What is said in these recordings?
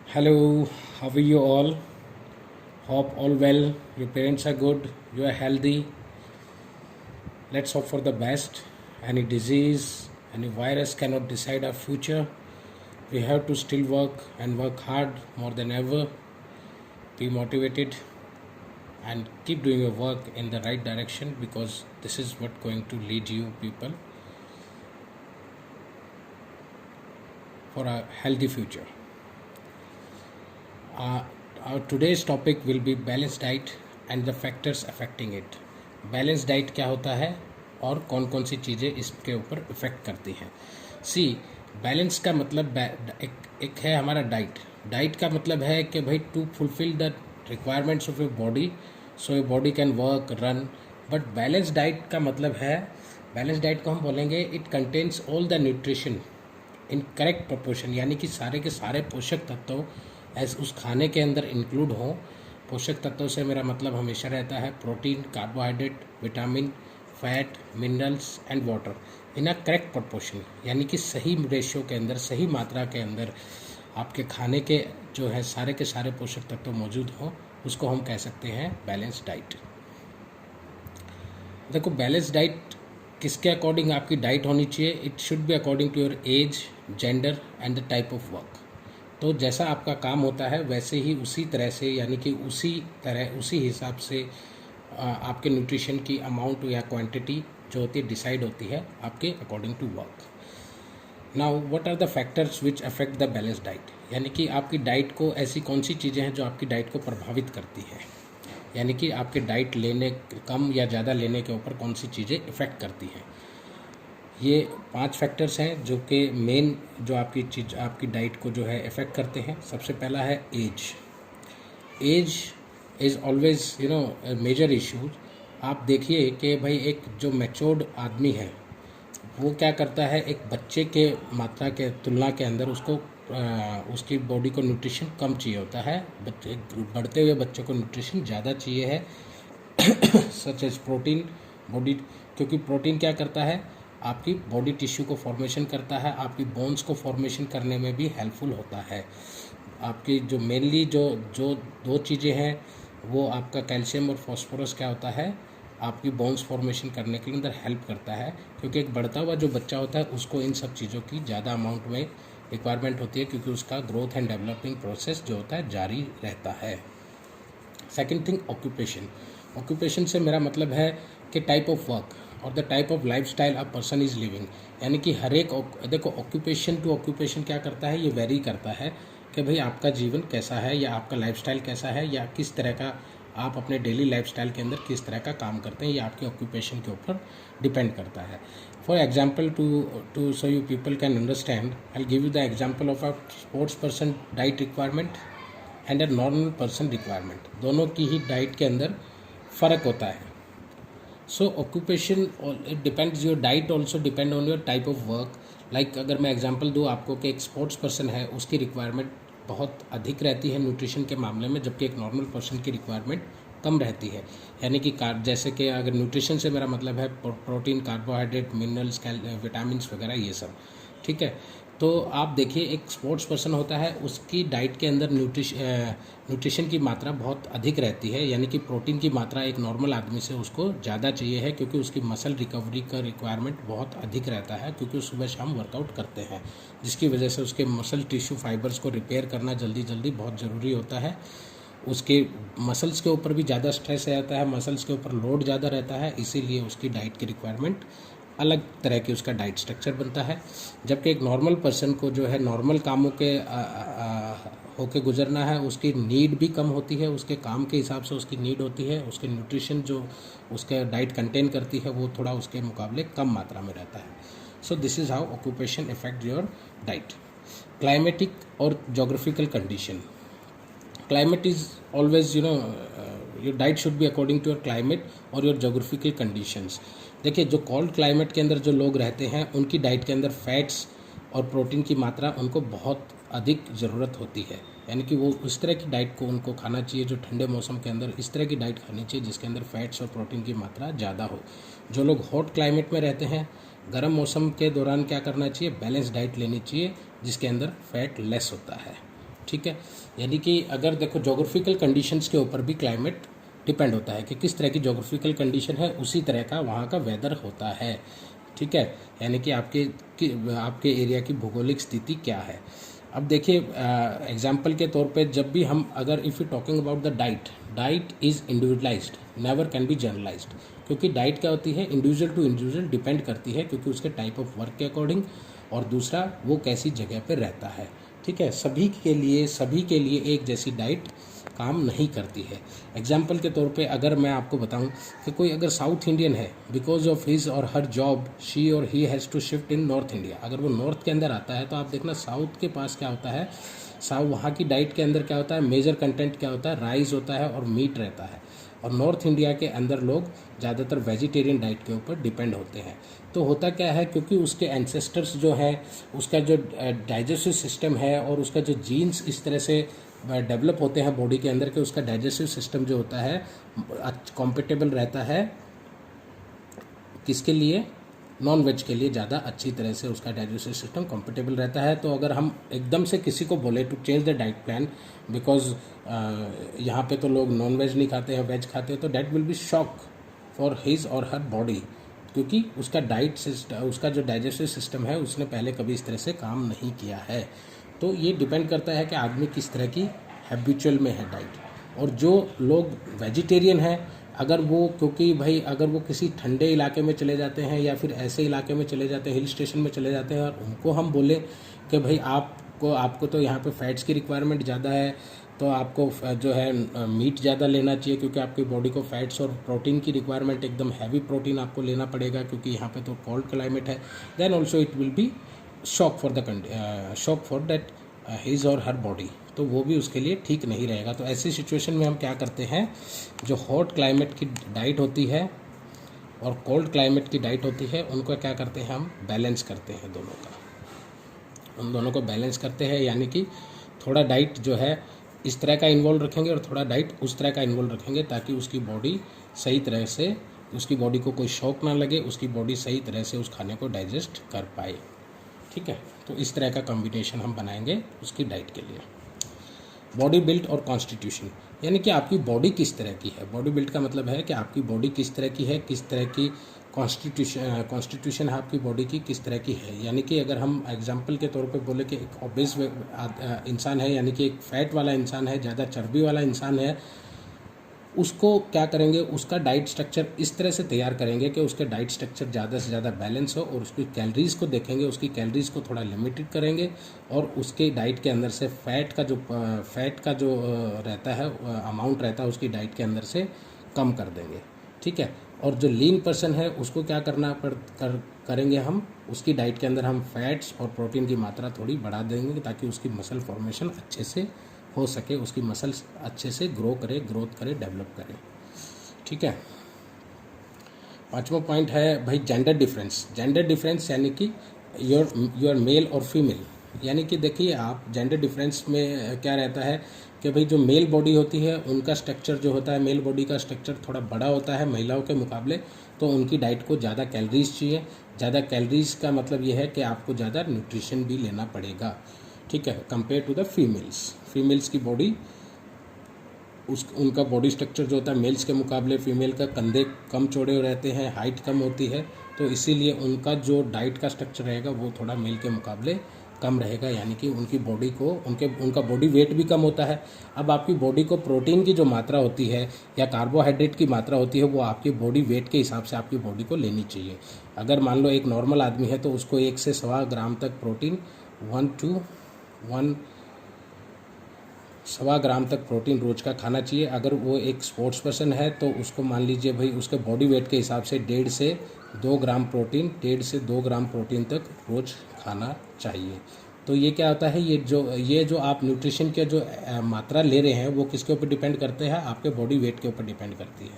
Hello, how are you all? Hope all well. Your parents are good. You are healthy. Let's hope for the best. Any disease, any virus cannot decide our future. We have to still work and work hard more than ever. Be motivated and keep doing your work in the right direction because this is what going to lead you people for a healthy future. Uh, our today's topic will be balanced diet and the factors affecting it. Balance diet क्या होता है और कौन कौन सी चीज़ें इसके ऊपर effect करती हैं. सी बैलेंस का मतलब एक है हमारा डाइट. डाइट का मतलब है कि भाई to fulfil the requirements of your body so your body can work run. But balance diet का मतलब है, बैलेंस डाइट को हम बोलेंगे it contains all the nutrition in correct proportion, यानी कि सारे के सारे पोषक तत्व एज उस खाने के अंदर इंक्लूड हों. पोषक तत्वों से मेरा मतलब हमेशा रहता है protein, carbohydrate, vitamin, fat, minerals and water in a correct proportion, यानी कि सही रेशियो के अंदर, सही मात्रा के अंदर आपके खाने के जो है सारे के सारे पोषक तत्व मौजूद हों, उसको हम कह सकते हैं बैलेंस डाइट. देखो बैलेंस डाइट किसके अकॉर्डिंग आपकी डाइट होनी चाहिए. It should be according to your age, gender and the type of work. तो जैसा आपका काम होता है वैसे ही उसी तरह से, यानी कि उसी हिसाब से आपके न्यूट्रिशन की अमाउंट या क्वांटिटी जो होती है डिसाइड होती है आपके according to work. Now what are the factors which affect the balance diet, यानी कि आपकी डाइट को ऐसी कौन सी चीज़ें हैं जो आपकी डाइट को प्रभावित करती हैं, यानी कि आपके डाइट लेने कम या ज़्यादा लेने के ऊपर कौन सी चीज़ें इफ़ेक्ट करती हैं. ये 5 फैक्टर्स हैं जो कि मेन जो आपकी डाइट को जो है इफ़ेक्ट करते हैं. सबसे पहला है age. Age is always major issue. आप देखिए कि भाई एक जो मैच्योर्ड आदमी है वो क्या करता है, एक बच्चे के मात्रा के तुलना के अंदर उसको उसकी बॉडी को न्यूट्रिशन कम चाहिए होता है. बढ़ते हुए बच्चे को न्यूट्रिशन ज़्यादा चाहिए है सच एज प्रोटीन बॉडी, क्योंकि प्रोटीन क्या करता है, आपकी बॉडी टिश्यू को फॉर्मेशन करता है, आपकी बोन्स को फॉर्मेशन करने में भी हेल्पफुल होता है. आपकी जो मेनली जो दो चीज़ें हैं वो आपका कैल्शियम और फॉस्फोरस क्या होता है, आपकी बोन्स फॉर्मेशन करने के अंदर हेल्प करता है, क्योंकि एक बढ़ता हुआ जो बच्चा होता है उसको इन सब चीज़ों की ज़्यादा अमाउंट में रिक्वायरमेंट होती है, क्योंकि उसका ग्रोथ एंड डेवलपिंग प्रोसेस जो होता है जारी रहता है. Second thing occupation. ऑक्यूपेशन से मेरा मतलब है कि टाइप ऑफ वर्क और the type of life style a person is living, यानी कि हर एक देखो ऑक्यूपेशन टू ऑक्यूपेशन क्या करता है, ये वेरी करता है कि भाई आपका जीवन कैसा है या आपका लाइफस्टाइल कैसा है या किस तरह का आप अपने डेली लाइफस्टाइल के अंदर किस तरह का काम करते हैं, ये आपके ऑक्यूपेशन के ऊपर डिपेंड करता है. For example to so you people can understand, I will give you the example of a sports person diet requirement and a normal person requirement. दोनों की ही डाइट के अंदर फ़र्क होता है. So occupation it depends, your diet also depend on your type of work. Like अगर मैं एग्जांपल दूँ आपको कि एक स्पोर्ट्स पर्सन है उसकी रिक्वायरमेंट बहुत अधिक रहती है न्यूट्रिशन के मामले में, जबकि एक नॉर्मल पर्सन की रिक्वायरमेंट कम रहती है. यानी कि जैसे कि अगर न्यूट्रिशन से मेरा मतलब है प्रोटीन, कार्बोहाइड्रेट, मिनरल्स, विटामिन्स वगैरह ये सब, ठीक है. तो आप देखिए एक स्पोर्ट्स पर्सन होता है उसकी डाइट के अंदर न्यूट्रिशन की मात्रा बहुत अधिक रहती है, यानी कि प्रोटीन की मात्रा एक नॉर्मल आदमी से उसको ज़्यादा चाहिए है, क्योंकि उसकी मसल रिकवरी का रिक्वायरमेंट बहुत अधिक रहता है, क्योंकि सुबह शाम वर्कआउट करते हैं, जिसकी वजह से उसके मसल टिश्यू फाइबर्स को रिपेयर करना जल्दी जल्दी बहुत ज़रूरी होता है. उसके मसल्स के ऊपर भी ज़्यादा स्ट्रेस रहता है, मसल्स के ऊपर लोड ज़्यादा रहता है, इसीलिए उसकी डाइट की रिक्वायरमेंट अलग तरह की उसका डाइट स्ट्रक्चर बनता है. जबकि एक नॉर्मल पर्सन को जो है नॉर्मल कामों के होके गुजरना है, उसकी नीड भी कम होती है, उसके काम के हिसाब से उसकी नीड होती है, उसके न्यूट्रिशन जो उसके डाइट कंटेन करती है वो थोड़ा उसके मुकाबले कम मात्रा में रहता है. So this is how occupation effect your diet. Climatic और geographical condition. Climate is always your diet should be according to your climate और योर जोग्राफिकल कंडीशंस. देखिए जो कोल्ड क्लाइमेट के अंदर जो लोग रहते हैं उनकी डाइट के अंदर फैट्स और प्रोटीन की मात्रा उनको बहुत अधिक ज़रूरत होती है, यानी कि वो इस तरह की डाइट को उनको खाना चाहिए जो ठंडे मौसम के अंदर इस तरह की डाइट खानी चाहिए जिसके अंदर फैट्स और प्रोटीन की मात्रा ज़्यादा हो. जो लोग हॉट क्लाइमेट में रहते हैं, गर्म मौसम के दौरान क्या करना चाहिए, बैलेंस डाइट लेनी चाहिए जिसके अंदर फैट लेस होता है. ठीक है। यानी कि अगर देखो जोग्राफिकल कंडीशंस के ऊपर भी क्लाइमेट डिपेंड होता है कि किस तरह की जोग्राफिकल कंडीशन है, उसी तरह का वहाँ का वेदर होता है। ठीक है, यानी कि आपके एरिया की भौगोलिक स्थिति क्या है। अब देखिए एग्जाम्पल के तौर पे जब भी हम अगर if you talking about the diet is individualised, never can be generalised, क्योंकि डाइट क्या होती है, इंडिविजुअल टू इंडिविजुअल डिपेंड करती है, क्योंकि उसके टाइप ऑफ वर्क के अकॉर्डिंग, और दूसरा वो कैसी जगह पे रहता है। ठीक है, सभी के लिए एक जैसी डाइट काम नहीं करती है। एग्जाम्पल के तौर पे अगर मैं आपको बताऊं कि कोई अगर साउथ इंडियन है, because of his or her job she or he has to shift in north India, अगर वो नॉर्थ के अंदर आता है तो आप देखना साउथ के पास क्या होता है, वहाँ की डाइट के अंदर क्या होता है, मेजर कंटेंट क्या होता है, राइस होता है और मीट रहता है। और नॉर्थ इंडिया के अंदर लोग ज़्यादातर वेजिटेरियन डाइट के ऊपर डिपेंड होते हैं। तो होता क्या है, क्योंकि उसके एंसेस्टर्स जो है, उसका जो डाइजेस्टिव सिस्टम है और उसका जो जीन्स इस तरह से डेवलप होते हैं बॉडी के अंदर, कि उसका डाइजेस्टिव सिस्टम जो होता है कॉम्पेटेबल रहता है किसके लिए, नॉन वेज के लिए ज़्यादा अच्छी तरह से उसका डाइजेस्टिव सिस्टम कंफर्टेबल रहता है। तो अगर हम एकदम से किसी को बोले to change the diet plan, because यहाँ पे तो लोग नॉन वेज नहीं खाते हैं, वेज खाते हैं, तो that will be shock for his or her body, क्योंकि उसका उसका जो डाइजेस्टिव सिस्टम है उसने पहले कभी इस तरह से काम नहीं किया है। तो ये डिपेंड करता है कि आदमी किस तरह की हैबिचुअल में है डाइट। और जो लोग वेजिटेरियन हैं, अगर वो, क्योंकि भाई अगर वो किसी ठंडे इलाके में चले जाते हैं या फिर ऐसे इलाके में चले जाते हैं, हिल स्टेशन में चले जाते हैं, और उनको हम बोले कि भाई आपको तो यहाँ पे फैट्स की रिक्वायरमेंट ज़्यादा है, तो आपको जो है मीट ज़्यादा लेना चाहिए, क्योंकि आपकी बॉडी को फैट्स और प्रोटीन की रिक्वायरमेंट, एकदम हैवी प्रोटीन आपको लेना पड़ेगा, क्योंकि यहाँ पे तो कोल्ड क्लाइमेट है, then also it will be shock for that his or her body, तो वो भी उसके लिए ठीक नहीं रहेगा। तो ऐसी सिचुएशन में हम क्या करते हैं, जो हॉट क्लाइमेट की डाइट होती है और कोल्ड क्लाइमेट की डाइट होती है, उनको क्या करते हैं, हम बैलेंस करते हैं उन दोनों को बैलेंस करते हैं। यानी कि थोड़ा डाइट जो है इस तरह का इन्वॉल्व रखेंगे और थोड़ा डाइट उस तरह का इन्वॉल्व रखेंगे, ताकि उसकी बॉडी सही तरह से, उसकी बॉडी को कोई शॉक ना लगे, उसकी बॉडी सही तरह से उस खाने को डाइजेस्ट कर पाए। ठीक है, तो इस तरह का कॉम्बिनेशन हम बनाएंगे उसकी डाइट के लिए। बॉडी बिल्ड और कॉन्स्टिट्यूशन, यानी कि आपकी बॉडी किस तरह की है। बॉडी बिल्ड का मतलब है कि आपकी बॉडी किस तरह की है, किस तरह की कॉन्स्टिट्यूशन है आपकी बॉडी की, किस तरह की है। यानी कि अगर हम एग्जांपल के तौर पे बोले कि एक ओबेस इंसान है, यानी कि एक फैट वाला इंसान है, ज़्यादा चर्बी वाला इंसान है, उसको क्या करेंगे, उसका डाइट स्ट्रक्चर इस तरह से तैयार करेंगे कि उसके डाइट स्ट्रक्चर ज़्यादा से ज़्यादा बैलेंस हो, और उसकी कैलोरीज़ को देखेंगे, उसकी कैलोरीज़ को थोड़ा लिमिटेड करेंगे, और उसके डाइट के अंदर से फैट का जो रहता है अमाउंट रहता है उसकी डाइट के अंदर से कम कर देंगे। ठीक है, और जो लीन पर्सन है उसको क्या करेंगे हम, उसकी डाइट के अंदर हम फैट्स और प्रोटीन की मात्रा थोड़ी बढ़ा देंगे, ताकि उसकी मसल फॉर्मेशन अच्छे से हो सके, उसकी मसल्स अच्छे से ग्रोथ करे, डेवलप करे। ठीक है, पांचवा पॉइंट है भाई जेंडर डिफरेंस, यानी कि योर मेल और फीमेल। यानी कि देखिए आप जेंडर डिफरेंस में क्या रहता है कि भाई जो मेल बॉडी होती है उनका स्ट्रक्चर जो होता है, मेल बॉडी का स्ट्रक्चर थोड़ा बड़ा होता है महिलाओं के मुकाबले, तो उनकी डाइट को ज़्यादा कैलोरीज चाहिए। ज़्यादा कैलोरीज का मतलब ये है कि आपको ज़्यादा न्यूट्रिशन भी लेना पड़ेगा। ठीक है, कंपेयर टू द फीमेल्स की बॉडी, उनका बॉडी स्ट्रक्चर जो होता है मेल्स के मुकाबले, फीमेल का कंधे कम चौड़े रहते हैं, हाइट कम होती है, तो इसीलिए उनका जो डाइट का स्ट्रक्चर रहेगा वो थोड़ा मेल के मुकाबले कम रहेगा। यानी कि उनकी बॉडी को उनका बॉडी वेट भी कम होता है। अब आपकी बॉडी को प्रोटीन की जो मात्रा होती है या कार्बोहाइड्रेट की मात्रा होती है, वो आपकी बॉडी वेट के हिसाब से आपकी बॉडी को लेनी चाहिए। अगर मान लो एक नॉर्मल आदमी है तो उसको 1 से 1.25 ग्राम तक प्रोटीन, 1.25 ग्राम तक प्रोटीन रोज का खाना चाहिए। अगर वो एक स्पोर्ट्स पर्सन है तो उसको मान लीजिए भाई उसके बॉडी वेट के हिसाब से 1.5 से 2 ग्राम प्रोटीन तक रोज खाना चाहिए। तो ये क्या होता है, ये जो आप न्यूट्रिशन के जो मात्रा ले रहे हैं वो किसके ऊपर डिपेंड करते हैं, आपके बॉडी वेट के ऊपर डिपेंड करती है।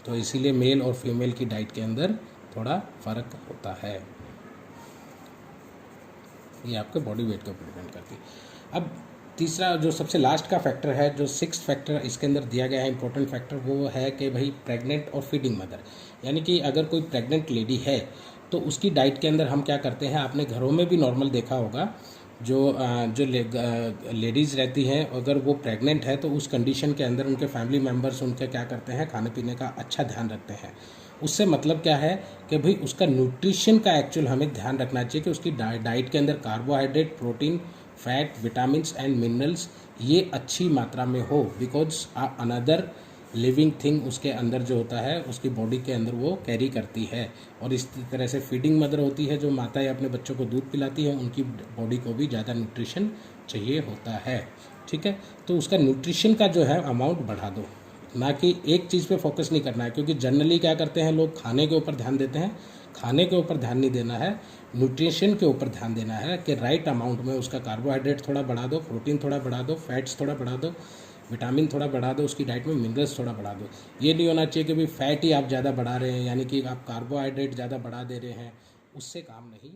तो इसीलिए मेल और फीमेल की डाइट के अंदर थोड़ा फर्क होता है, ये आपके बॉडी वेट के ऊपर डिपेंड करती है। अब तीसरा जो सबसे लास्ट का फैक्टर है, जो 6th फैक्टर इसके अंदर दिया गया है इंपॉर्टेंट फैक्टर, वो है कि भाई प्रेग्नेंट और फीडिंग मदर। यानी कि अगर कोई प्रेग्नेंट लेडी है तो उसकी डाइट के अंदर हम क्या करते हैं, आपने घरों में भी नॉर्मल देखा होगा जो लेडीज़ रहती हैं, अगर वो प्रेग्नेंट है तो उस कंडीशन के अंदर उनके फैमिली मेम्बर्स उनके क्या करते हैं, खाने पीने का अच्छा ध्यान रखते हैं। उससे मतलब क्या है कि भाई उसका न्यूट्रिशन का एक्चुअल हमें ध्यान रखना चाहिए कि उसकी डाइट के अंदर carbohydrate, protein, fat, vitamins and minerals ये अच्छी मात्रा में हो, बिकॉज अनदर लिविंग थिंग उसके अंदर जो होता है उसकी बॉडी के अंदर वो कैरी करती है। और इस तरह से फीडिंग मदर होती है, जो माताएं अपने बच्चों को दूध पिलाती है, उनकी बॉडी को भी ज़्यादा न्यूट्रिशन चाहिए होता है। ठीक है, तो उसका न्यूट्रिशन का जो है अमाउंट बढ़ा दो, ना कि एक चीज़ पे फोकस नहीं करना है। क्योंकि जनरली क्या करते हैं लोग, खाने के ऊपर ध्यान देते हैं, खाने के ऊपर ध्यान नहीं देना है, न्यूट्रिशन के ऊपर ध्यान देना है कि राइट अमाउंट में उसका कार्बोहाइड्रेट थोड़ा बढ़ा दो, प्रोटीन थोड़ा बढ़ा दो, फैट्स थोड़ा बढ़ा दो, विटामिन थोड़ा बढ़ा दो, उसकी डाइट में मिनरल्स थोड़ा बढ़ा दो। ये नहीं होना चाहिए कि भाई फैट ही आप ज़्यादा बढ़ा रहे हैं, यानी कि आप कार्बोहाइड्रेट ज़्यादा बढ़ा दे रहे हैं, उससे काम नहीं